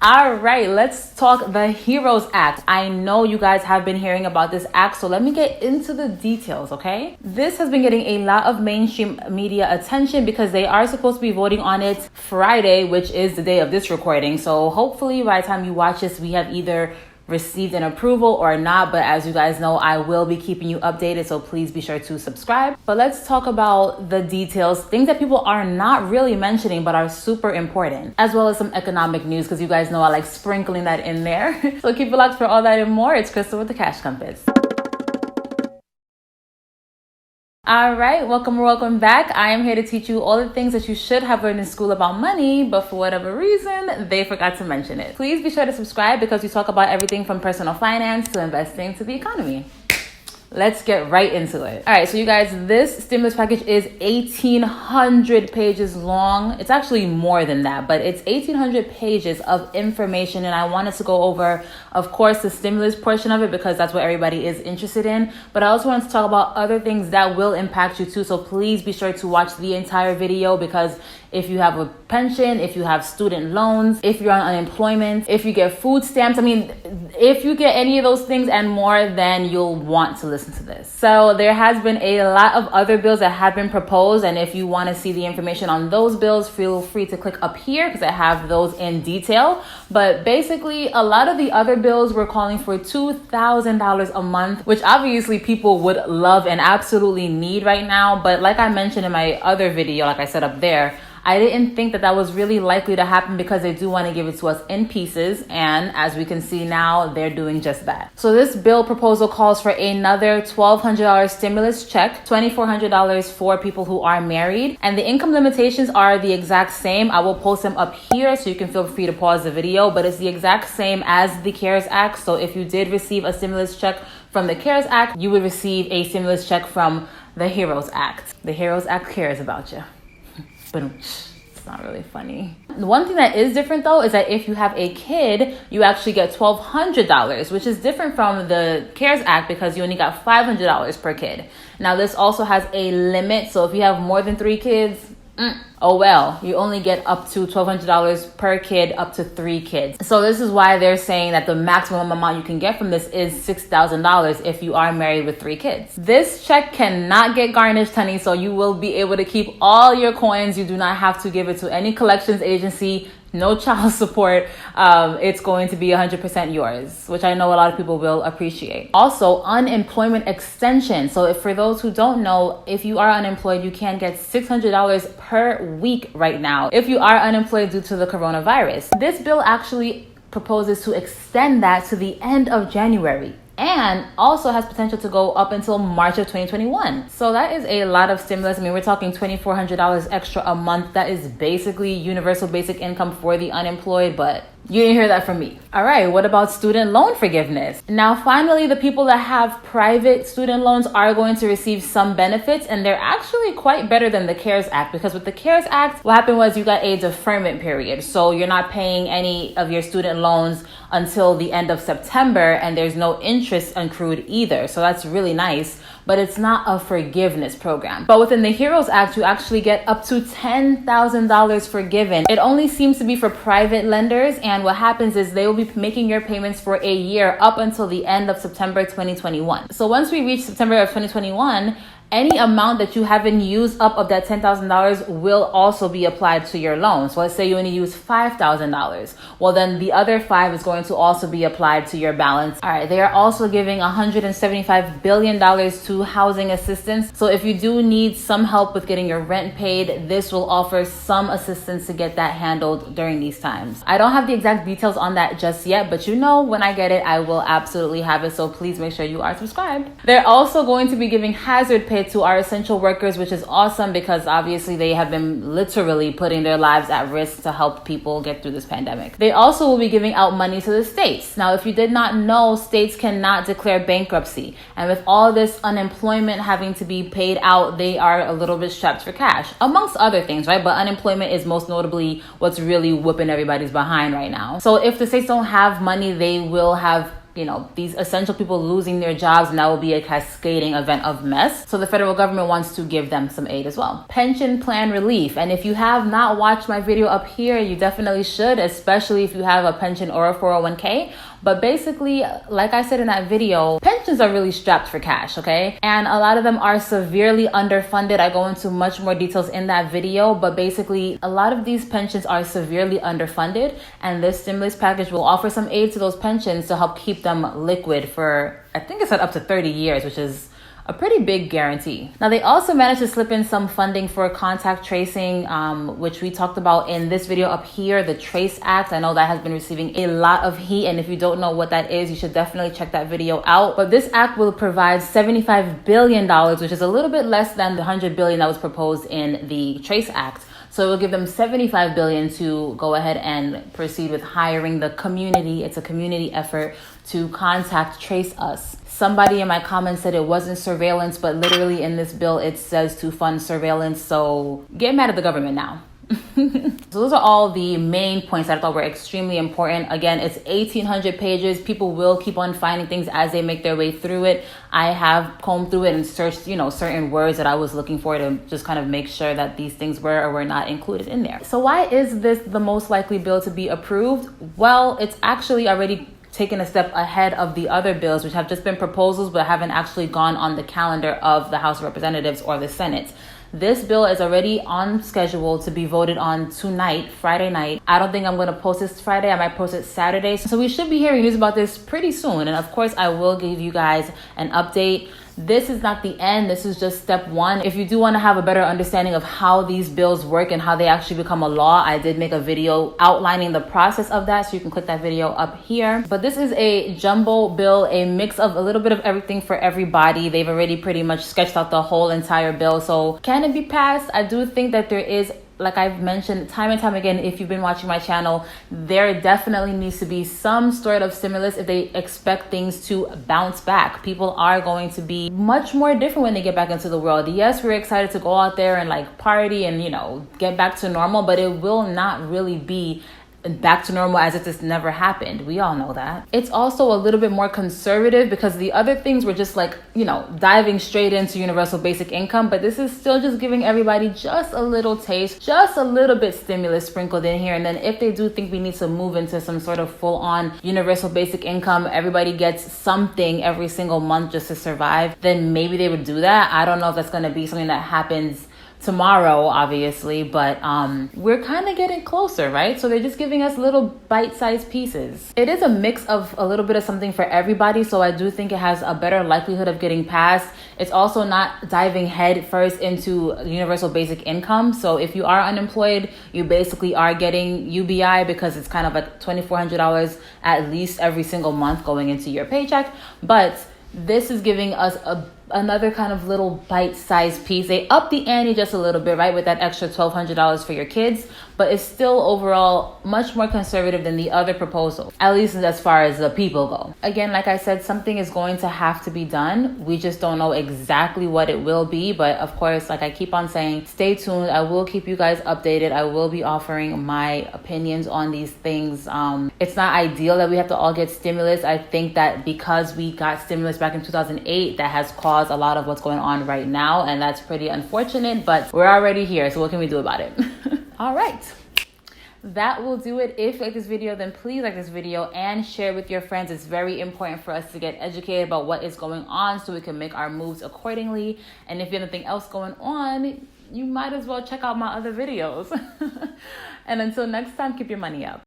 All right, let's talk the HEROES Act. I know you guys have been hearing about this act, so let me get into the details, okay? This has been getting a lot of mainstream media attention because they are supposed to be voting on it Friday, which is the day of this recording. So hopefully by the time you watch this, we have either received an approval or not, but as you guys know, I will be keeping you updated, so please be sure to subscribe. But let's talk about the details, things that people are not really mentioning but are super important, as well as some economic news, because you guys know I like sprinkling that in there. So keep it locked for all that and more. It's Crystal with the Cash Compass. All right, welcome back. I am here to teach you all the things that you should have learned in school about money, but for whatever reason, they forgot to mention it. Please be sure to subscribe because we talk about everything from personal finance to investing to the economy. Let's get right into it. All right, so you guys, this stimulus package is 1,800 pages long. It's actually more than that, but it's 1,800 pages of information. And I wanted to go over, of course, the stimulus portion of it because that's what everybody is interested in. But I also wanted to talk about other things that will impact you too. So please be sure to watch the entire video because if you have a pension, if you have student loans, if you're on unemployment, if you get food stamps, if you get any of those things and more, then you'll want to listen to this. So there has been a lot of other bills that have been proposed. And if you want to see the information on those bills, feel free to click up here because I have those in detail. But basically, a lot of the other bills were calling for $2,000 a month, which obviously people would love and absolutely need right now. But like I mentioned in my other video, like I said up there, I didn't think that was really likely to happen because they do want to give it to us in pieces. And as we can see now, they're doing just that. So this bill proposal calls for another $1,200 stimulus check, $2,400 for people who are married. And the income limitations are the exact same. I will post them up here so you can feel free to pause the video, but it's the exact same as the CARES Act. So if you did receive a stimulus check from the CARES Act, you would receive a stimulus check from the HEROES Act. The HEROES Act cares about you. But it's not really funny. The one thing that is different though is that if you have a kid, you actually get $1,200, which is different from the CARES Act because you only got $500 per kid. Now this also has a limit, so if you have more than 3 kids, oh well, you only get up to $1,200 per kid, up to 3 kids. So this is why they're saying that the maximum amount you can get from this is $6,000 if you are married with 3 kids. This check cannot get garnished, honey, so you will be able to keep all your coins. You do not have to give it to any collections agency. No child support. It's going to be 100% yours, which I know a lot of people will appreciate. Also, unemployment extension. So if for those who don't know, if you are unemployed, you can get $600 per week right now if you are unemployed due to the coronavirus. This bill actually proposes to extend that to the end of January, and also has potential to go up until March of 2021. So that is a lot of stimulus. We're talking $2,400 extra a month. That is basically universal basic income for the unemployed, but you didn't hear that from me. All right, what about student loan forgiveness? Now, finally, the people that have private student loans are going to receive some benefits, and they're actually quite better than the CARES Act, because with the CARES Act, what happened was you got a deferment period. So you're not paying any of your student loans until the end of September, and there's no interest accrued either. So that's really nice, but it's not a forgiveness program. But within the HEROES Act, you actually get up to $10,000 forgiven. It only seems to be for private lenders, and what happens is they will be making your payments for a year up until the end of September 2021. So once we reach September of 2021, any amount that you haven't used up of that $10,000 will also be applied to your loan. So let's say you only use $5,000. Well, then the other 5 is going to also be applied to your balance. All right, they are also giving $175 billion to housing assistance. So if you do need some help with getting your rent paid, this will offer some assistance to get that handled during these times. I don't have the exact details on that just yet, but when I get it, I will absolutely have it. So please make sure you are subscribed. They're also going to be giving hazard pay to our essential workers, which is awesome because obviously they have been literally putting their lives at risk to help people get through this pandemic. They also will be giving out money to the states. Now, if you did not know, states cannot declare bankruptcy. And with all this unemployment having to be paid out, they are a little bit strapped for cash, amongst other things, right? But unemployment is most notably what's really whooping everybody's behind right now. So if the states don't have money, they will have these essential people losing their jobs, and that will be a cascading event of mess. So the federal government wants to give them some aid as well. Pension plan relief. And if you have not watched my video up here, you definitely should, especially if you have a pension or a 401k. But basically, like I said in that video, pensions are really strapped for cash, okay? And a lot of them are severely underfunded. I go into much more details in that video, but basically a lot of these pensions are severely underfunded, and this stimulus package will offer some aid to those pensions to help keep them liquid for, I think it's up to 30 years, which is a pretty big guarantee. Now, they also managed to slip in some funding for contact tracing, which we talked about in this video up here, the TRACE Act. I know that has been receiving a lot of heat, and if you don't know what that is, you should definitely check that video out. But this act will provide $75 billion, which is a little bit less than the $100 billion that was proposed in the TRACE Act. So it will give them $75 billion to go ahead and proceed with hiring the community. It's a community effort to contact trace us. Somebody in my comments said it wasn't surveillance, but literally in this bill, it says to fund surveillance. So get mad at the government now. So those are all the main points that I thought were extremely important. Again, it's 1,800 pages. People will keep on finding things as they make their way through it. I have combed through it and searched, certain words that I was looking for to just kind of make sure that these things were or were not included in there. So why is this the most likely bill to be approved? Well, it's actually already taken a step ahead of the other bills, which have just been proposals but haven't actually gone on the calendar of the House of Representatives or the Senate. This bill is already on schedule to be voted on tonight, Friday night. I don't think I'm going to post this Friday. I might post it Saturday. So we should be hearing news about this pretty soon. And of course, I will give you guys an update. This is not the end. This is just step one. If you do want to have a better understanding of how these bills work and how they actually become a law, I did make a video outlining the process of that. So you can click that video up here. But this is a jumbo bill, a mix of a little bit of everything for everybody. They've already pretty much sketched out the whole entire bill. So can it be passed? I do think that there is, like I've mentioned time and time again, if you've been watching my channel, there definitely needs to be some sort of stimulus if they expect things to bounce back. People are going to be much more different when they get back into the world. Yes, we're excited to go out there and party and, get back to normal, but it will not really be back to normal as if this never happened. We all know that. It's also a little bit more conservative because the other things were just diving straight into universal basic income, but this is still just giving everybody just a little taste, just a little bit stimulus sprinkled in here. And then if they do think we need to move into some sort of full-on universal basic income, everybody gets something every single month just to survive, then maybe they would do that. I don't know if that's going to be something that happens tomorrow, obviously, but we're kind of getting closer, right? So they're just giving us little bite-sized pieces. It is a mix of a little bit of something for everybody, so I do think it has a better likelihood of getting passed. It's also not diving head first into universal basic income. So if you are unemployed, you basically are getting UBI because it's kind of like $2,400 at least every single month going into your paycheck. But this is giving us another kind of little bite-sized piece. They up the ante just a little bit, right, with that extra $1,200 for your kids, but it's still overall much more conservative than the other proposal, at least as far as the people go. Again, like I said, something is going to have to be done. We just don't know exactly what it will be, but of course, like I keep on saying, stay tuned. I will keep you guys updated. I will be offering my opinions on these things. It's not ideal that we have to all get stimulus. I think that because we got stimulus back in 2008, that has caused a lot of what's going on right now, and that's pretty unfortunate, but we're already here, so what can we do about it? All right, that will do it. If you like this video, then please like this video and share with your friends. It's very important for us to get educated about what is going on so we can make our moves accordingly. And if you have anything else going on, you might as well check out my other videos. And until next time, keep your money up.